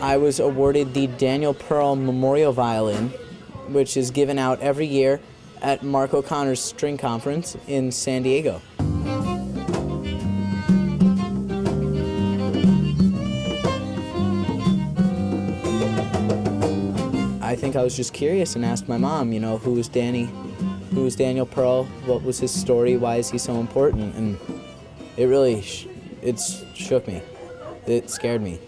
I was awarded the Daniel Pearl Memorial Violin, which is given out every year at Mark O'Connor's String Conference in San Diego. I think I was just curious and asked my mom, who was Daniel Pearl, what was his story, why is he so important? And it really, it shook me. It scared me.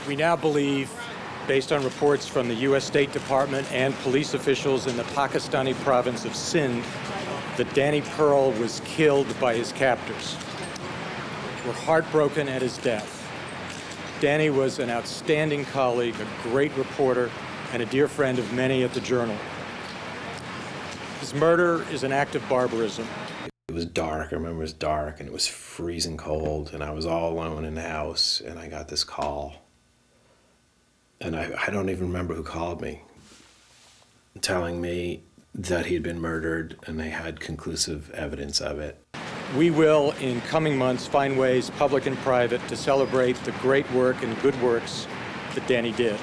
We now believe, based on reports from the U.S. State Department and police officials in the Pakistani province of Sindh, that Danny Pearl was killed by his captors. We're heartbroken at his death. Danny was an outstanding colleague, a great reporter, and a dear friend of many at the Journal. His murder is an act of barbarism. It was dark. I remember it was dark and it was freezing cold, and I was all alone in the house, and I got this call. And I don't even remember who called me, telling me that he had been murdered and they had conclusive evidence of it. We will, in coming months, find ways, public and private, to celebrate the great work and good works that Danny did.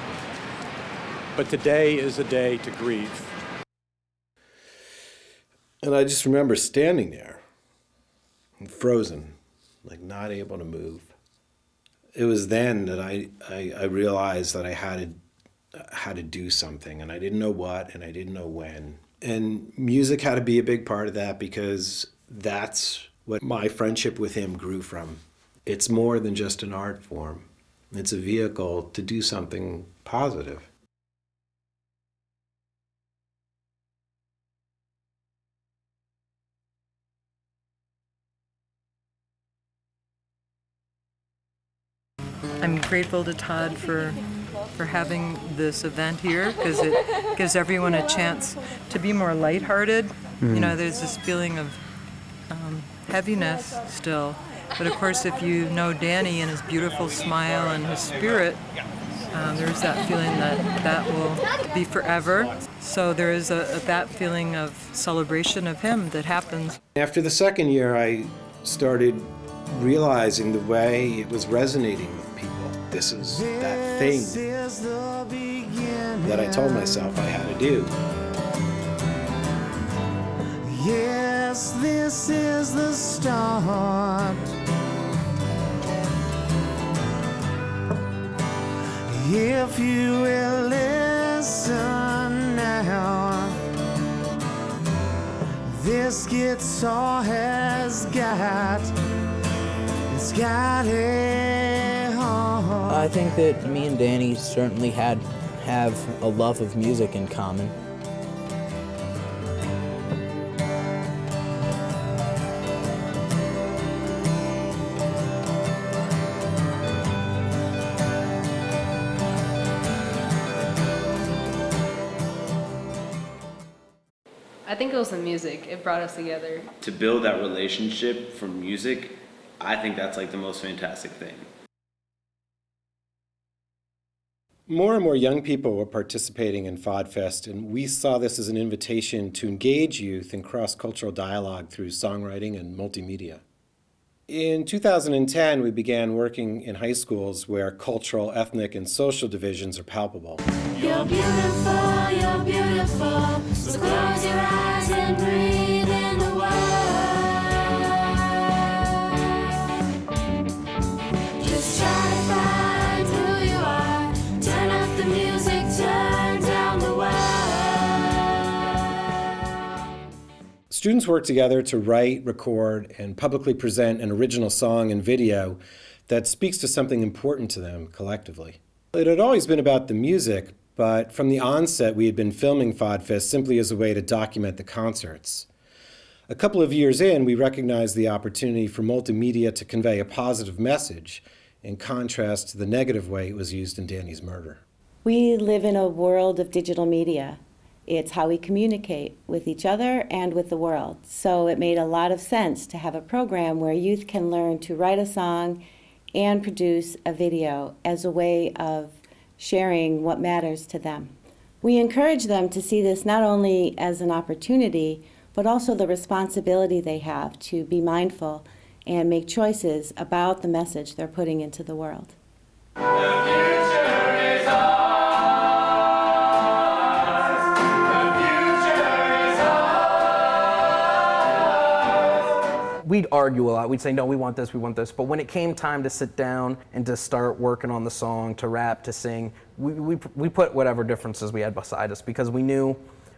But today is a day to grieve. And I just remember standing there, frozen, like not able to move. It was then that I realized that I had to do something, and I didn't know what, and I didn't know when. And music had to be a big part of that, because that's what my friendship with him grew from. It's more than just an art form. It's a vehicle to do something positive. I'm grateful to Todd for having this event here, because it gives everyone a chance to be more lighthearted. Mm-hmm. There's this feeling of heaviness still. But of course, if you know Danny and his beautiful smile and his spirit, there's that feeling that will be forever. So there is that feeling of celebration of him that happens. After the second year, I started realizing the way it was resonating with people. This is that thing that I told myself I had to do. Yes, this is the start. If you will listen now, this guitar has got a heart. I think that me and Danny certainly have a love of music in common. I think it was the music. It brought us together. To build that relationship from music, I think that's like the most fantastic thing. More and more young people were participating in FODFest, and we saw this as an invitation to engage youth in cross-cultural dialogue through songwriting and multimedia. In 2010, we began working in high schools where cultural, ethnic, and social divisions are palpable. You're beautiful, so close your eyes and breathe in the world. Just try to find who you are, turn up the music, turn down the world. Students work together to write, record, and publicly present an original song and video that speaks to something important to them collectively. It had always been about the music, but from the onset we had been filming FODFest simply as a way to document the concerts. A couple of years in, we recognized the opportunity for multimedia to convey a positive message, in contrast to the negative way it was used in Danny's murder. We live in a world of digital media. It's how we communicate with each other and with the world. So it made a lot of sense to have a program where youth can learn to write a song and produce a video as a way of sharing what matters to them. We encourage them to see this not only as an opportunity, but also the responsibility they have to be mindful and make choices about the message they're putting into the world. We'd argue a lot. We'd say, no, we want this, we want this. But when it came time to sit down and to start working on the song, to rap, to sing, we put whatever differences we had beside us, because we knew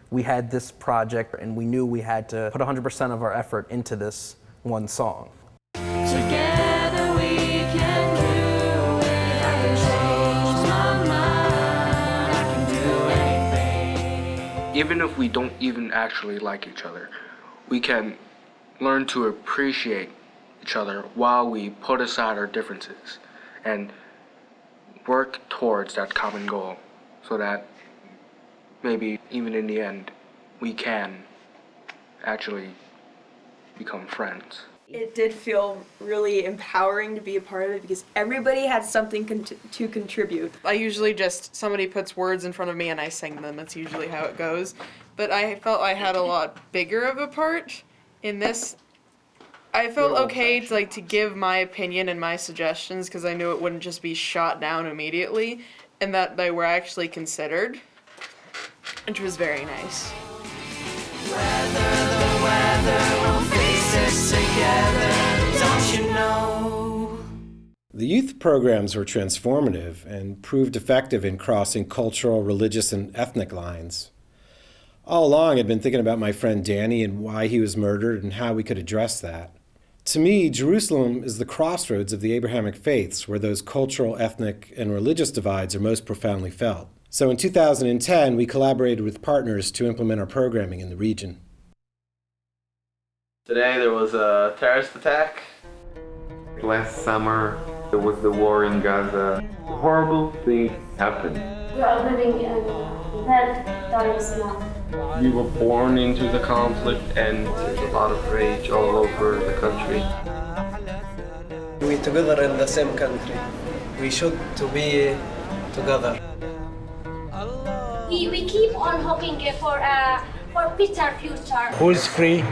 we had this project and we knew we had to put 100% of our effort into this one song. Together we can do it. I can change my mind. I can do anything. Even if we don't even actually like each other, we can learn to appreciate each other while we put aside our differences and work towards that common goal, so that maybe even in the end we can actually become friends. It did feel really empowering to be a part of it because everybody had something to contribute. I usually just, somebody puts words in front of me and I sing them. That's usually how it goes. But I felt I had a lot bigger of a part in this. I felt okay to give my opinion and my suggestions because I knew it wouldn't just be shot down immediately and that they were actually considered, which was very nice. The weather will face us together, don't you know? The youth programs were transformative and proved effective in crossing cultural, religious, and ethnic lines. All along, I'd been thinking about my friend Danny and why he was murdered and how we could address that. To me, Jerusalem is the crossroads of the Abrahamic faiths, where those cultural, ethnic, and religious divides are most profoundly felt. So in 2010, we collaborated with partners to implement our programming in the region. Today there was a terrorist attack. Last summer there was the war in Gaza. Horrible things happened. We are living in bad times now. We were born into the conflict and there's a lot of rage all over the country. We're together in the same country. We should to be together. We keep on hoping for better future. Who's free?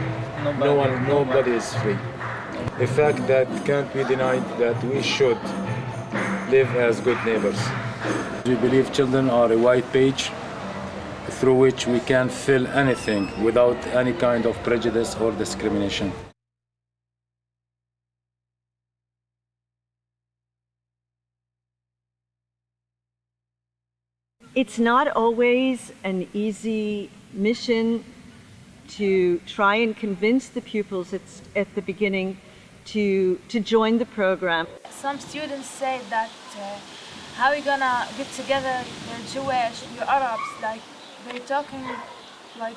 No one, nobody is free. A fact that can't be denied, that we should live as good neighbors. We believe children are a white page through which we can fill anything without any kind of prejudice or discrimination. It's not always an easy mission to try and convince the pupils at the beginning to join the program. Some students say that how are we gonna get together? You're Jewish, you're Arabs, like they're talking like,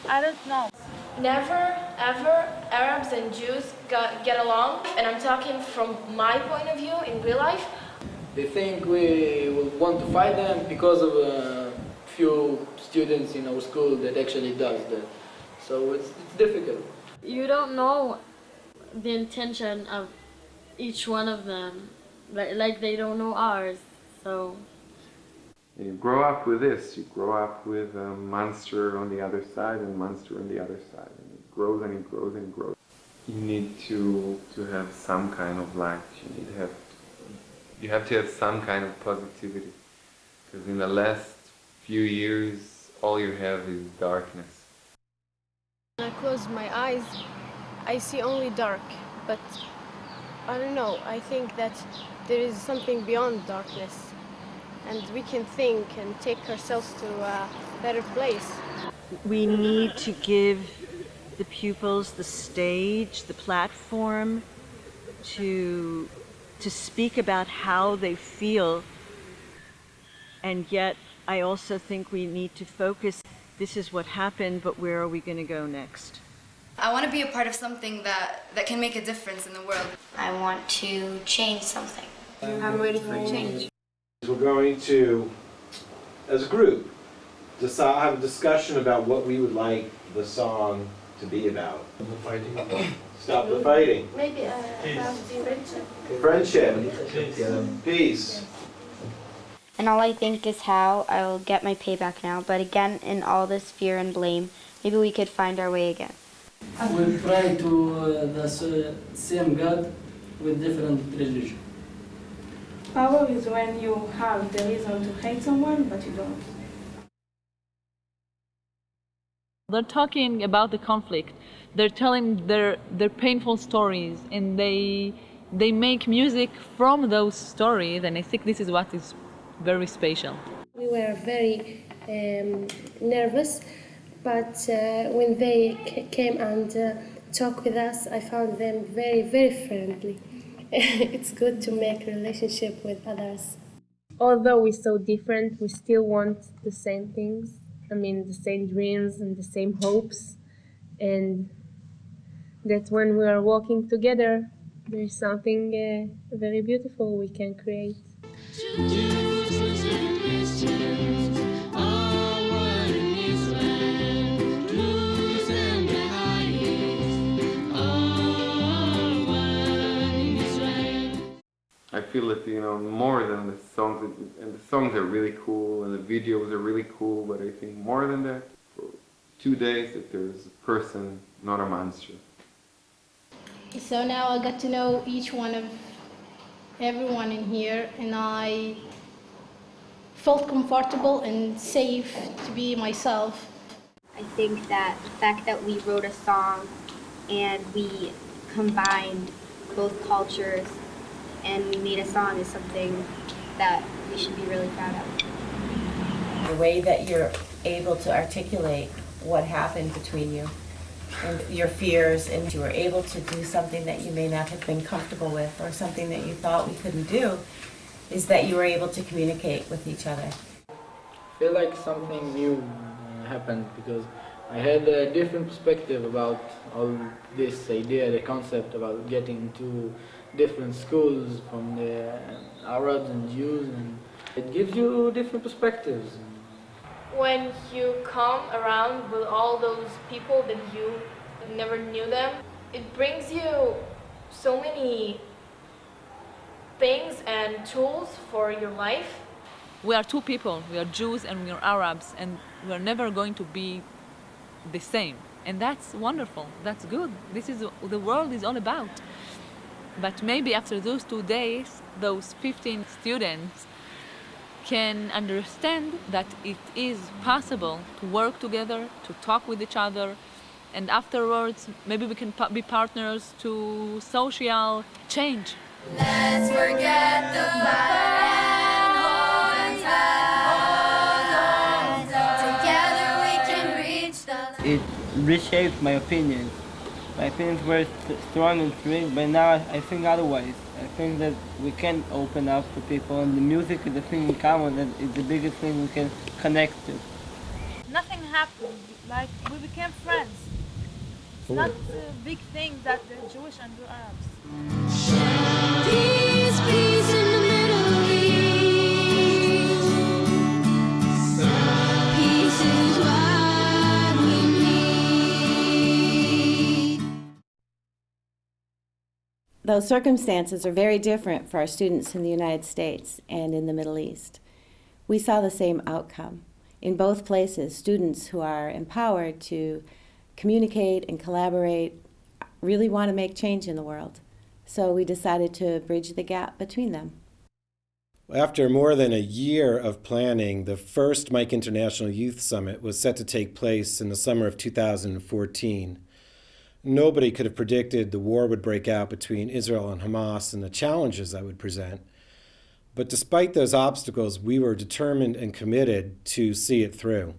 I don't know. Never, ever, Arabs and Jews get along, and I'm talking from my point of view in real life. They think we will want to fight them because of a few students in our school that actually does that. So it's difficult. You don't know the intention of each one of them, like they don't know ours, so. You grow up with this, you grow up with a monster on the other side and monster on the other side, and it grows and it grows and it grows. You need to have some kind of light, you have to have some kind of positivity, because in the last few years all you have is darkness. When I close my eyes, I see only dark, but I don't know, I think that there is something beyond darkness, and we can think and take ourselves to a better place. We need to give the pupils the stage, the platform to speak about how they feel, and yet I also think we need to focus, this is what happened, but where are we going to go next? I want to be a part of something that can make a difference in the world. I want to change something. I'm ready for change. We're going to, as a group, have a discussion about what we would like the song to be about. Stop the fighting. Maybe about Friendship. Peace. And all I think is how I will get my payback now. But again, in all this fear and blame, maybe we could find our way again. We pray to the same God with different religion. Power is when you have the reason to hate someone, but you don't. They're talking about the conflict. They're telling their painful stories, and they make music from those stories. And I think this is what is very special. We were very nervous, but when they came and talked with us, I found them very, very friendly. It's good to make relationship with others. Although we're so different, we still want the same things. I mean, the same dreams and the same hopes. And that when we are walking together, there is something very beautiful we can create. I feel that, more than the songs, and the songs are really cool, and the videos are really cool, but I think more than that, for 2 days, that there's a person, not a monster. So now I got to know each one of everyone in here, and I felt comfortable and safe to be myself. I think that the fact that we wrote a song and we combined both cultures and we made a song is something that we should be really proud of. The way that you're able to articulate what happened between you and your fears, and you were able to do something that you may not have been comfortable with or something that you thought we couldn't do, is that you were able to communicate with each other. I feel like something new happened because I had a different perspective about all this idea, the concept about getting to different schools from the Arabs and Jews, and it gives you different perspectives. When you come around with all those people that you never knew them, it brings you so many things and tools for your life. We are two people. We are Jews and we are Arabs, and we are never going to be the same. And that's wonderful. That's good. This is what the world is all about. But maybe after those 2 days, those 15 students can understand that it is possible to work together, to talk with each other, and afterwards maybe we can be partners to social change. Let's forget the fight and hold tight. Together we can reach the... It reshaped my opinions. My opinions were strong and free, but now I think otherwise. I think that we can open up to people, and the music is the thing in common that is the biggest thing we can connect to. Nothing happened. Like, we became friends. It's not a big thing that they're Jewish and we're Arabs. Peace, peace in the Middle East. Peace is what we need. Those circumstances are very different for our students in the United States and in the Middle East. We saw the same outcome. In both places, students who are empowered to communicate and collaborate really want to make change in the world. So we decided to bridge the gap between them. After more than a year of planning, the first Mike International Youth Summit was set to take place in the summer of 2014. Nobody could have predicted the war would break out between Israel and Hamas and the challenges that would present. But despite those obstacles, we were determined and committed to see it through.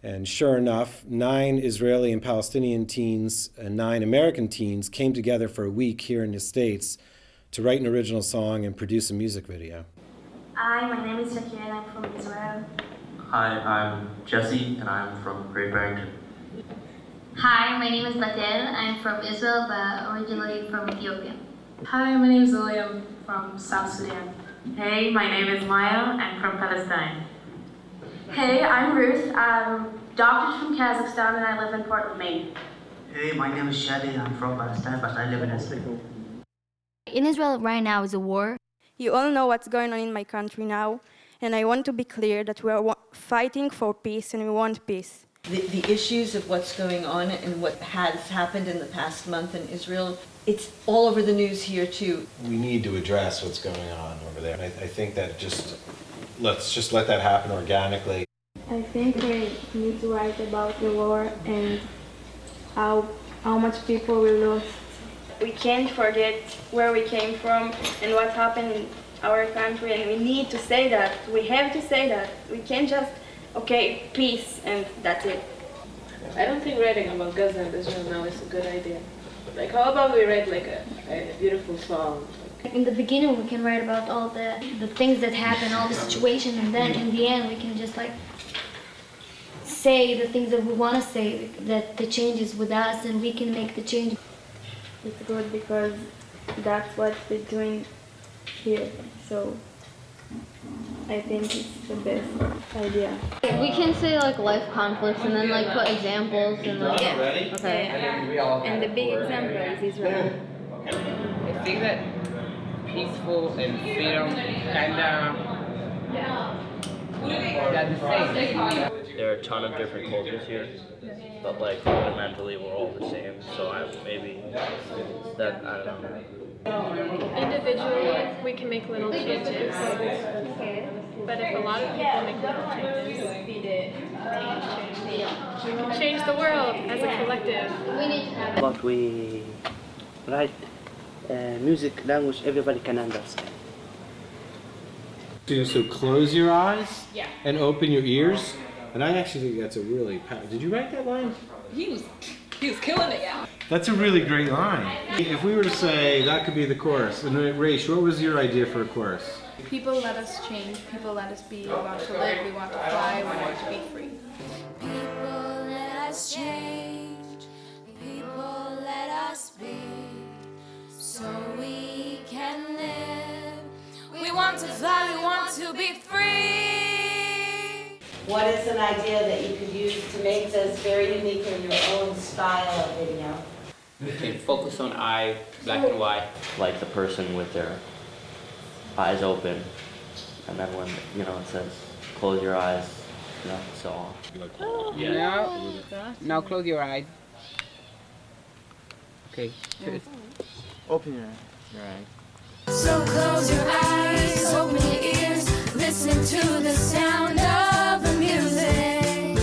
And sure enough, 9 Israeli and Palestinian teens and 9 American teens came together for a week here in the States to write an original song and produce a music video. Hi, my name is Shakir and I'm from Israel. Hi, I'm Jesse and I'm from Great Barrington. Hi, my name is Batel. I'm from Israel, but originally from Ethiopia. Hi, my name is Lily. I'm from South Sudan. Hey, my name is Maya. I'm from Palestine. Hey, I'm Ruth. I'm adopted from Kazakhstan and I live in Portland, Maine. Hey, my name is Shadi. I'm from Palestine, but I live in Israel. In Israel right now is a war. You all know what's going on in my country now, and I want to be clear that we are fighting for peace and we want peace. The issues of what's going on and what has happened in the past month in Israel, it's all over the news here too. We need to address what's going on over there. And I think that let's just let that happen organically. I think we need to write about the war and how much people will lose. We can't forget where we came from and what happened in our country, and we need to say that. We have to say that. We can't just, okay, peace, and that's it. I don't think writing about Gaza and Israel now is a good idea. Like, how about we write like a beautiful song? In the beginning, we can write about all the things that happen, all the situations, and then in the end, we can just like say the things that we want to say, that the change is with us, and we can make the change. It's good because that's what we're doing here. So I think it's the best idea. We can say like life conflicts and then like put examples and like Okay. And the big example is Israel. I think that peaceful and freedom kinda got the same. There are a ton of different cultures here, but like fundamentally we're all the same. So maybe that, I don't know. Individually, we can make little changes. But if a lot of people make little changes, we can change the world as a collective. But we write music language everybody can understand. So close your eyes Yeah. and open your ears. And I actually think that's a really did you write that line? He was killing it. That's a really great line. If we were to say that could be the chorus, and Raish, what was your idea for a chorus? People let us change. People let us be. We want to live. We want to fly. We want to be free. People let us change. People let us be. So we can live. We want to fly. We want to be free. What is an idea that you could use to make this very unique in your own style of video? You can focus on I, black and white. Like the person with their eyes open, and then when, it says, close your eyes, so on. Now close your eyes. Okay. Open your eyes. So close your eyes, open your ears, listen to the sound of the music.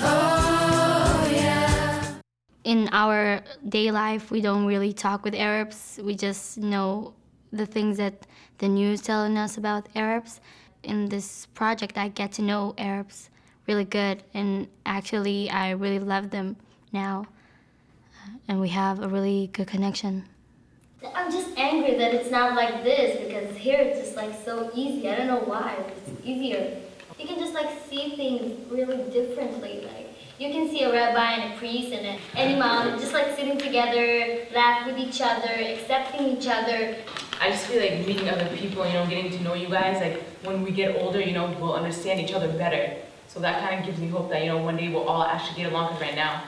Oh yeah. In our day life, we don't really talk with Arabs. We just know the things that the news telling us about Arabs. In this project, I get to know Arabs really good, and actually, I really love them now, and we have a really good connection. I'm just angry that it's not like this, because here it's just like so easy. I don't know why, but it's easier. You can just like see things really differently. Like you can see a rabbi and a priest and an imam just like sitting together, laugh with each other, accepting each other. I just feel like meeting other people, getting to know you guys, like when we get older, we'll understand each other better. So that kind of gives me hope that, one day we'll all actually get along, because right now,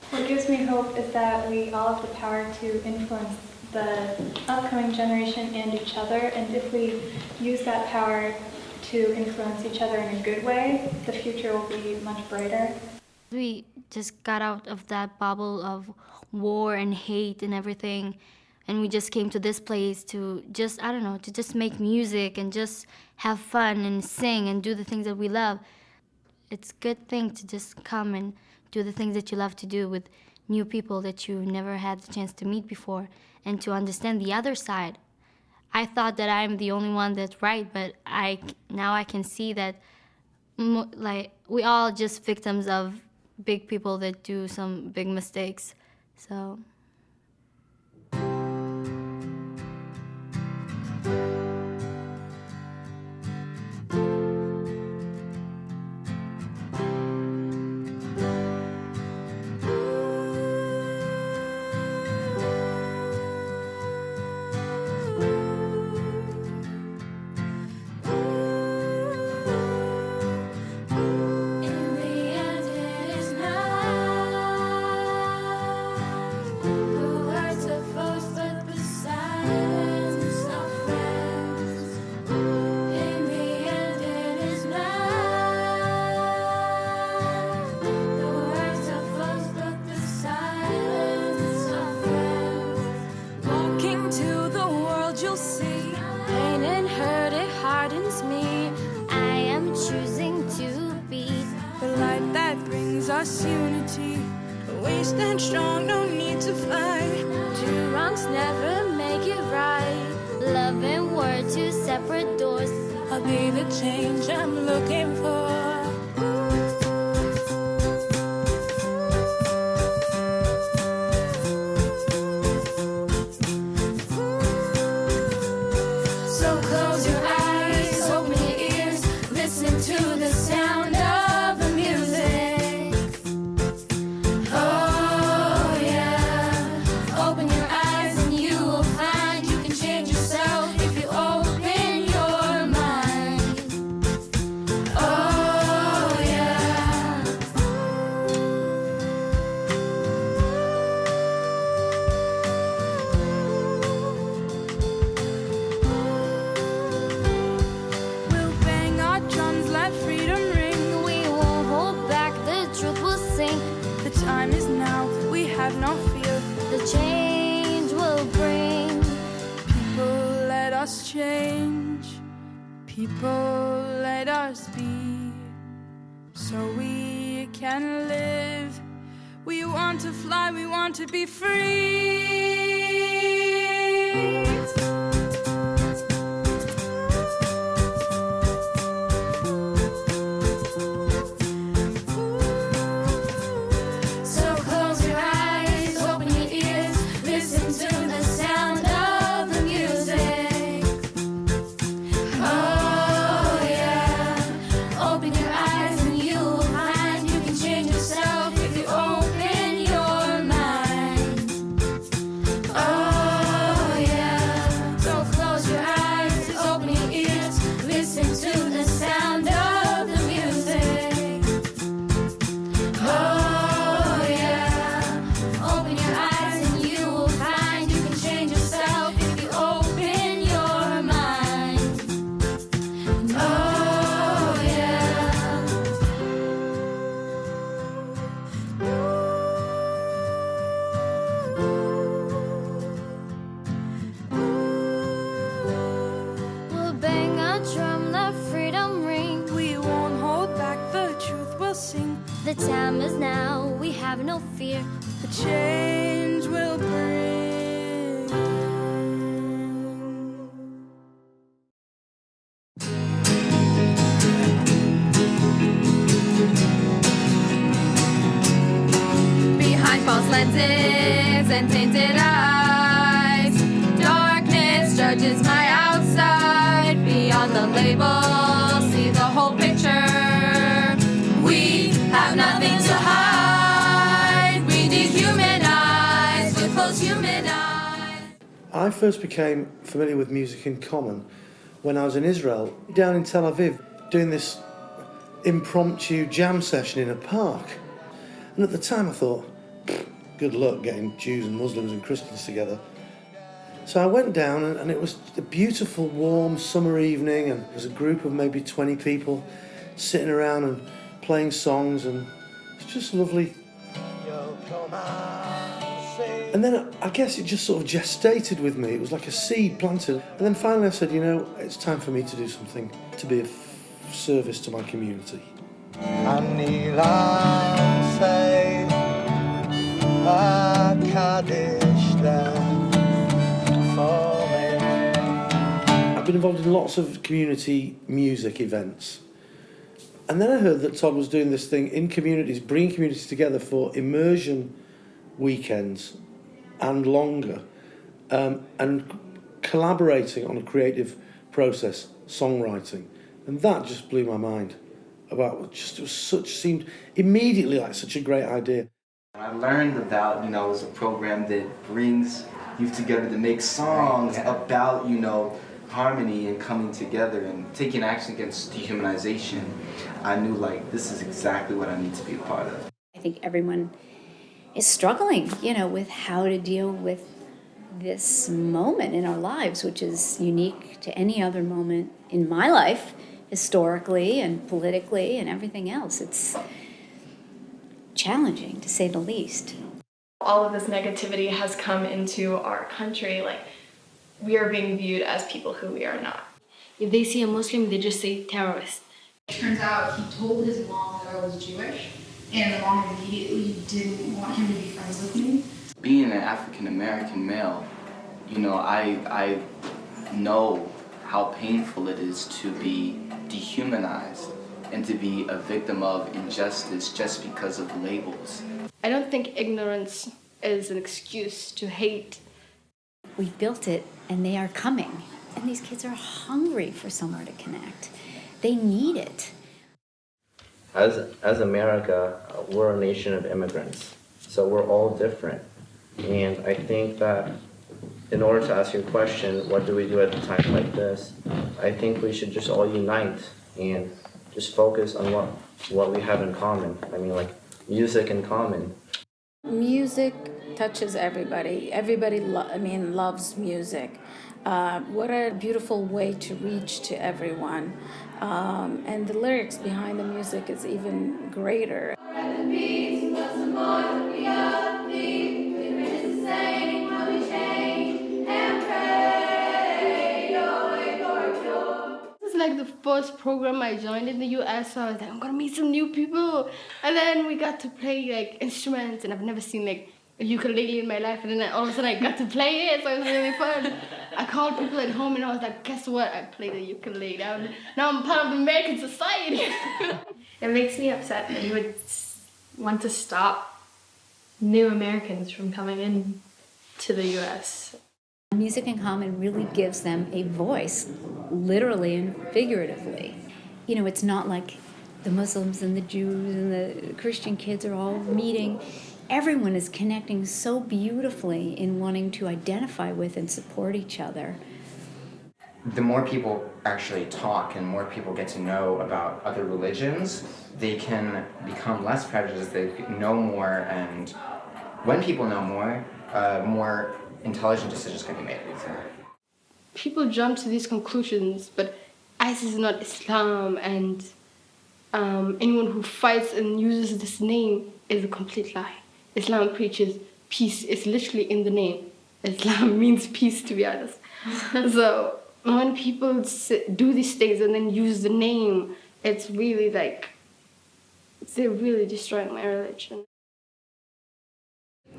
What gives me hope is that we all have the power to influence the upcoming generation and each other, and if we use that power to influence each other in a good way, the future will be much brighter. We just got out of that bubble of war and hate and everything, and we just came to this place to just, to just make music and just have fun and sing and do the things that we love. It's a good thing to just come and do the things that you love to do with new people that you never had the chance to meet before, and to understand the other side. I thought that I'm the only one that's right, but now I can see that we all just victims of big people that do some big mistakes. So. In the end, it is not. us unity. We stand strong, no need to fight. Two wrongs never make it right. Love and war, two separate doors. I'll be the change I'm looking for. So close your eyes, open your ears, listen to the sound of the music. Oh yeah, open your eyes and you will find you can change yourself if you open your mind. Oh yeah. We'll bang our drums, let freedom ring. We won't hold back, the truth will sing. The time is now, we have no fear. The change will bring. People, let us change. People, let us be. So we can live. We want to fly, we want to be free. So close your eyes, open your ears, listen to the sound of the music. Oh yeah, open your eyes and you will find you can change yourself if you open your mind. Oh yeah, so close your eyes, open your ears, listen to the sound of the music. Oh yeah, open your eyes and you will find you can change yourself if you open your mind. Oh yeah. We'll bang a drum, let freedom ring. We won't hold back, the truth will sing. The time is now, we have no fear. The change will bring. Behind false lenses and tainted eyes, darkness judges my outside. Beyond the label, see the whole picture. We have nothing to hide. We dehumanize with close human eyes. I first became familiar with music in common when I was in Israel, down in Tel Aviv, doing this impromptu jam session in a park. And at the time I thought, good luck getting Jews and Muslims and Christians together. So I went down and it was a beautiful warm summer evening and there was a group of maybe 20 people sitting around and playing songs and it's just lovely. And then I guess it just sort of gestated with me. It was like a seed planted. And then finally I said, you know, it's time for me to do something to be of service to my community. I've been involved in lots of community music events. And then I heard that Todd was doing this thing in communities, bringing communities together for immersion weekends and longer, and collaborating on a creative process, songwriting. And that just blew my mind about just, it was such, seemed immediately like such a great idea. I learned about, it was a program that brings youth together to make songs about, harmony and coming together and taking action against dehumanization. I knew, this is exactly what I need to be a part of. I think everyone is struggling, with how to deal with this moment in our lives, which is unique to any other moment in my life, historically and politically and everything else. It's challenging, to say the least. All of this negativity has come into our country, we are being viewed as people who we are not. If they see a Muslim, they just say terrorist. It turns out he told his mom that I was Jewish, And the mom immediately didn't want him to be friends with me. Being an African American male, you know, I know how painful it is to be dehumanized and to be a victim of injustice just because of labels. I don't think ignorance is an excuse to hate. We built it and they are coming. And these kids are hungry for somewhere to connect. They need it. As America, we're a nation of immigrants, so we're all different. And I think that in order to ask your question, what do we do at a time like this? I think we should just all unite and just focus on what we have in common. I mean, like music in common. Music touches everybody. Everybody loves music. What a beautiful way to reach to everyone. And the lyrics behind the music is even greater. This is like the first program I joined in the US, so I was like, I'm gonna meet some new people. And then we got to play like instruments, and I've never seen like a ukulele in my life, and then all of a sudden I got to play it, so it was really fun. I called people at home and I was like, guess what? I played the ukulele. Now I'm part of the American society. It makes me upset that you would want to stop new Americans from coming in to the US. Music in Common really gives them a voice, literally and figuratively. You know, it's not like the Muslims and the Jews and the Christian kids are all meeting. Everyone is connecting so beautifully in wanting to identify with and support each other. The more people actually talk and more people get to know about other religions, they can become less prejudiced, they know more, and when people know more, more intelligent decisions can be made. People jump to these conclusions, but ISIS is not Islam, and anyone who fights and uses this name is a complete lie. Islam preaches peace. It's literally in the name. Islam means peace, to be honest. So when people do these things and then use the name, it's really like, they're really destroying my religion.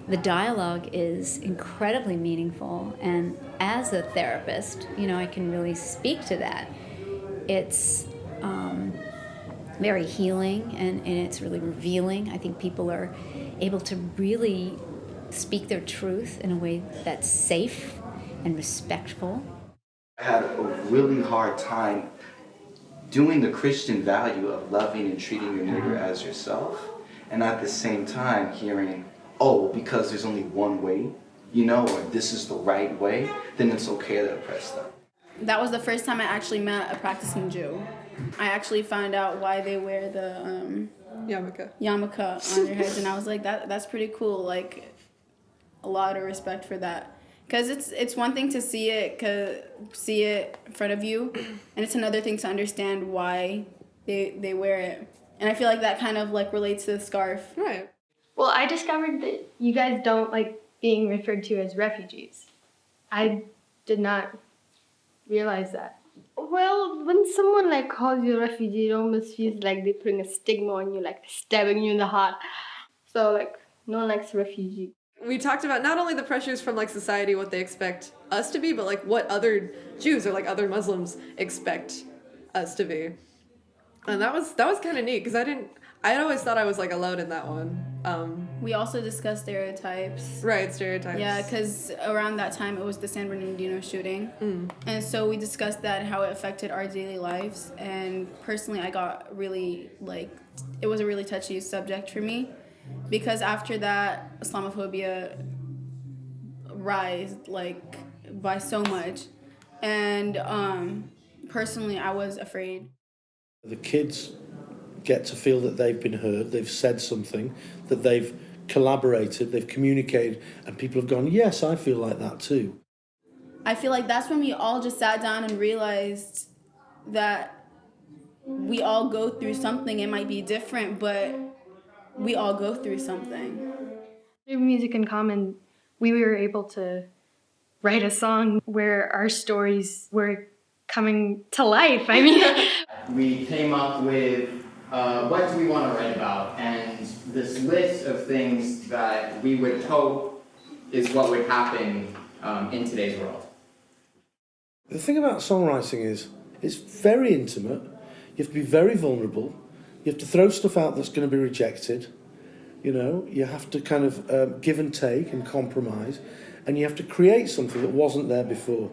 The dialogue is incredibly meaningful, and as a therapist, you know, I can really speak to that. It's very healing and it's really revealing. I think people are able to really speak their truth in a way that's safe and respectful. I had a really hard time doing the Christian value of loving and treating your neighbor as yourself, and at the same time hearing, oh, because there's only one way, you know, or this is the right way, then it's okay to oppress them. That was the first time I actually met a practicing Jew. I actually found out why they wear the yarmulke on their heads, and I was like, that's pretty cool. Like, a lot of respect for that, because it's one thing to see it in front of you, and it's another thing to understand why they wear it. And I feel like that kind of like relates to the scarf. Right. Well, I discovered that you guys don't like being referred to as refugees. I did not realize that. Well, when someone like calls you a refugee, it almost feels like they're putting a stigma on you, like stabbing you in the heart. So like, no one likes a refugee. We talked about not only the pressures from like society, what they expect us to be, but like what other Jews or like other Muslims expect us to be. And that was kind of neat, because I had always thought I was like alone in that one. We also discussed stereotypes. Right, stereotypes. Yeah, because around that time it was the San Bernardino shooting. And so we discussed that, how it affected our daily lives. And personally, I got really, like, it was a really touchy subject for me. Because after that, Islamophobia rised, like, by so much. And personally, I was afraid. The kids get to feel that they've been heard, they've said something, that they've collaborated, they've communicated, and people have gone, yes, I feel like that too. I feel like that's when we all just sat down and realized that we all go through something. It might be different, but we all go through something. Through Music in Common, we were able to write a song where our stories were coming to life. I mean, we came up with what do we want to write about, and this list of things that we would hope is what would happen in today's world. The thing about songwriting is it's very intimate. You have to be very vulnerable. You have to throw stuff out that's going to be rejected. You know, you have to kind of give and take and compromise, and you have to create something that wasn't there before.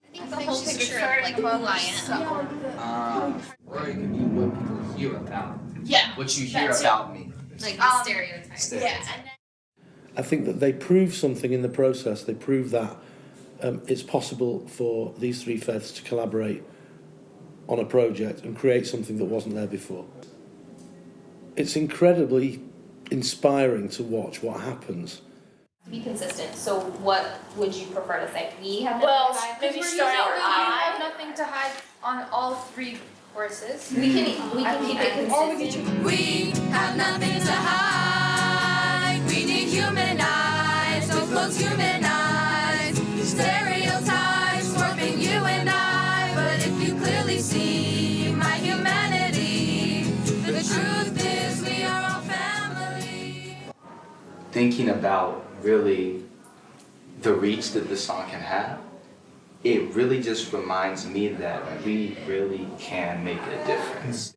I think the whole picture of like who I am. Or it could be what people hear about. Yeah. What you hear about me. Like stereotypes. Yeah. I think that they prove something in the process. They prove that it's possible for these three fifths to collaborate on a project and create something that wasn't there before. It's incredibly inspiring to watch what happens. To be consistent, so what would you prefer to say? We have nothing Well, to hide? maybe start out. I have nothing to hide on all three courses. We can keep it consistent. We have nothing to hide. We need human eyes, so close human eyes. Stereotypes warping you and I, but if you clearly see my humanity, the truth is we are all family. Thinking about really the reach that this song can have, it really just reminds me that we really can make a difference.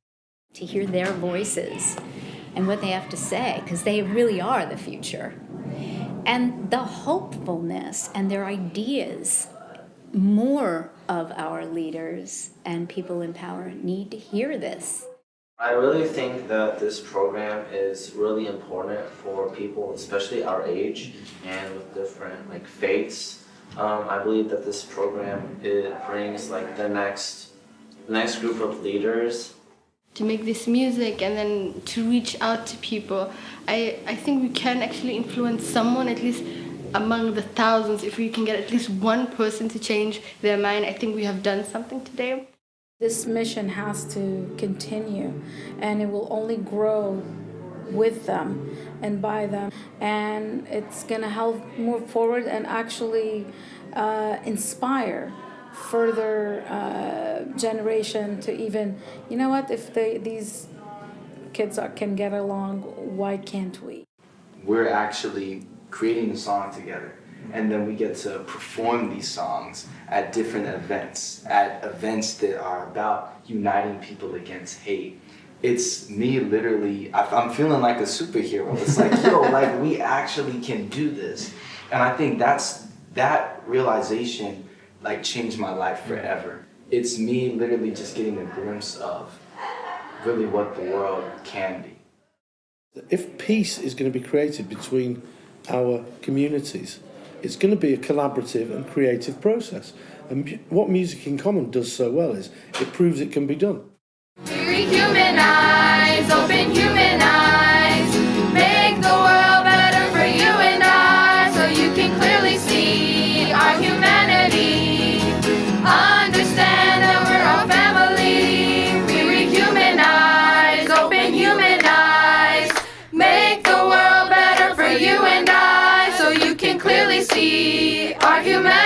To hear their voices and what they have to say, because they really are the future. And the hopefulness and their ideas, more of our leaders and people in power need to hear this. I really think that this program is really important for people, especially our age and with different faiths. I believe that this program, it brings the next group of leaders. To make this music and then to reach out to people, I think we can actually influence someone, at least among the thousands. If we can get at least one person to change their mind, I think we have done something today. This mission has to continue, and it will only grow with them and by them, and it's going to help move forward and actually inspire further generation to even, you know what, if these kids can get along, why can't we? We're actually creating a song together, and then we get to perform these songs at different events that are about uniting people against hate. It's me literally, I'm feeling like a superhero. It's like, yo, we actually can do this. And I think that realization changed my life forever. It's me literally just getting a glimpse of really what the world can be. If peace is going to be created between our communities, it's going to be a collaborative and creative process. And what Music in Common does so well is it proves it can be done. We human eyes, open human eyes, make the world better for you and I, so you can clearly see our humanity, understand that we're all family. We humanize, open human eyes, make the world better for you and I, so you can clearly see our humanity.